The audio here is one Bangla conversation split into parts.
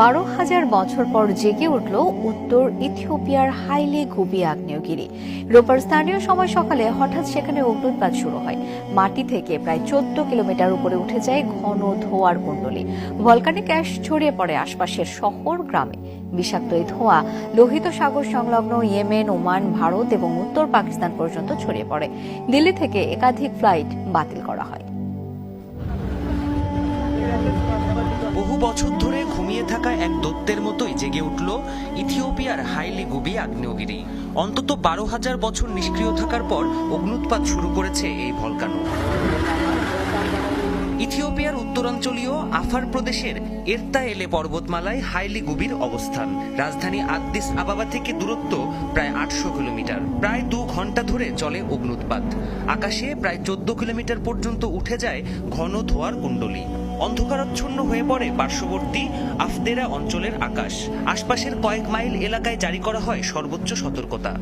12,000 বছর পর জেগে উঠল উত্তর ইথিওপিয়ার হাইলে গুবি আগ্নেয়গিরি। রোববার স্থানীয় সময় সকালে হঠাৎ সেখানে অগ্নুৎপাত শুরু হয়। মাটি থেকে প্রায় 14 কিলোমিটার উপরে উঠে যায় ঘন ধোঁয়ার কুণ্ডলী। ভলকানিক অ্যাশ ছড়িয়ে পড়ে আশপাশের শহর গ্রামে। বিষাক্ত এই ধোঁয়া লোহিত সাগর সংলগ্ন ইয়েমেন, ওমান, ভারত এবং উত্তর পাকিস্তান পর্যন্ত ছড়িয়ে পড়ে। দিল্লি থেকে একাধিক ফ্লাইট বাতিল করা হয়। বহু বছর ধরে ঘুমিয়ে থাকা এক দৈত্যের মতোই জেগে উঠল ইথিওপিয়ার হাইলি গুবি আগ্নেয়গিরি। অন্তত 12,000 বছর নিষ্ক্রিয় থাকার পর অগ্নুৎপাত শুরু করেছে এই ভলকানো। ইথিওপিয়ার উত্তরাঞ্চলীয় আফার প্রদেশের এরতায়েলে পর্বতমালায় হাইলি গুবির অবস্থান। রাজধানী আদ্দিস আবাবা থেকে দূরত্ব প্রায় 800 কিলোমিটার। প্রায় 2 ঘন্টা ধরে চলে অগ্নুৎপাত। আকাশে প্রায় 14 কিলোমিটার পর্যন্ত উঠে যায় ঘন ধোঁয়ার কুণ্ডলী। অন্ধকারাচ্ছন্ন হয়ে পড়ে পার্শ্ববর্তী আফদেরা অঞ্চলের আকাশ। আশপাশের কয়েক মাইল এলাকায় জারি করা হয় সর্বোচ্চ সতর্কতা।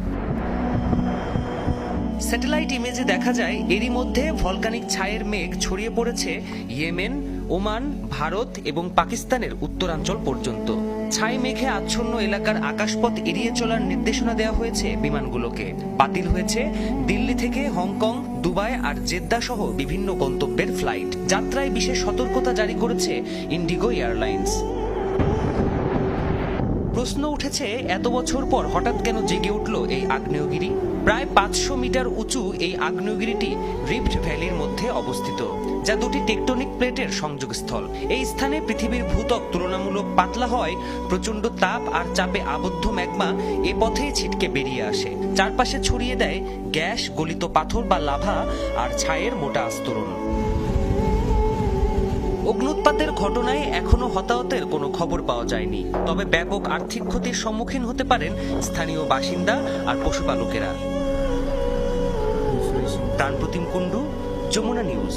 স্যাটেলাইট ইমেজে দেখা যায় এরই মধ্যে ভলকানিক ছায়ের মেঘ ছড়িয়ে পড়েছে ইয়েমেন, ওমান, ভারত এবং পাকিস্তানের উত্তরাঞ্চল পর্যন্ত। ছাই মেঘে আচ্ছন্ন এলাকার আকাশপথ এড়িয়ে চলার নির্দেশনা দেওয়া হয়েছে বিমানগুলোকে। বাতিল হয়েছে দিল্লি থেকে হংকং, দুবাই আর জেদ্দা সহ বিভিন্ন গন্তব্যের ফ্লাইট। যাত্রায় বিশেষ সতর্কতা জারি করেছে ইন্ডিগো এয়ারলাইন্স। প্রশ্ন উঠেছে, এত বছর পর হঠাৎ কেন জেগে উঠল এই আগ্নেয়গিরি? প্রায় 500 মিটার উঁচু এই আগ্নেয়গিরিটি রিফট ভ্যালির মধ্যে অবস্থিত, যা দুটি টেকটনিক প্লেটের সংযোগস্থল। এই স্থানে পৃথিবীর ভূত্বক তুলনামূলক পাতলা হয় প্রচণ্ড তাপ আর চাপে আবদ্ধ ম্যাগমা এ পথেই ছিটকে বেরিয়ে আসে। চারপাশে ছড়িয়ে দেয় গ্যাস, গলিত পাথর বা লাভা আর ছায়ের মোটা আস্তরণ। অগ্নুৎপাতের ঘটনায় এখনো হতাহতের কোনো খবর পাওয়া যায়নি, তবে ব্যাপক আর্থিক ক্ষতির সম্মুখীন হতে পারেন স্থানীয় বাসিন্দা আর পশুপালকেরা। প্রাণপ্রতিম কুণ্ডু, যমুনা নিউজ।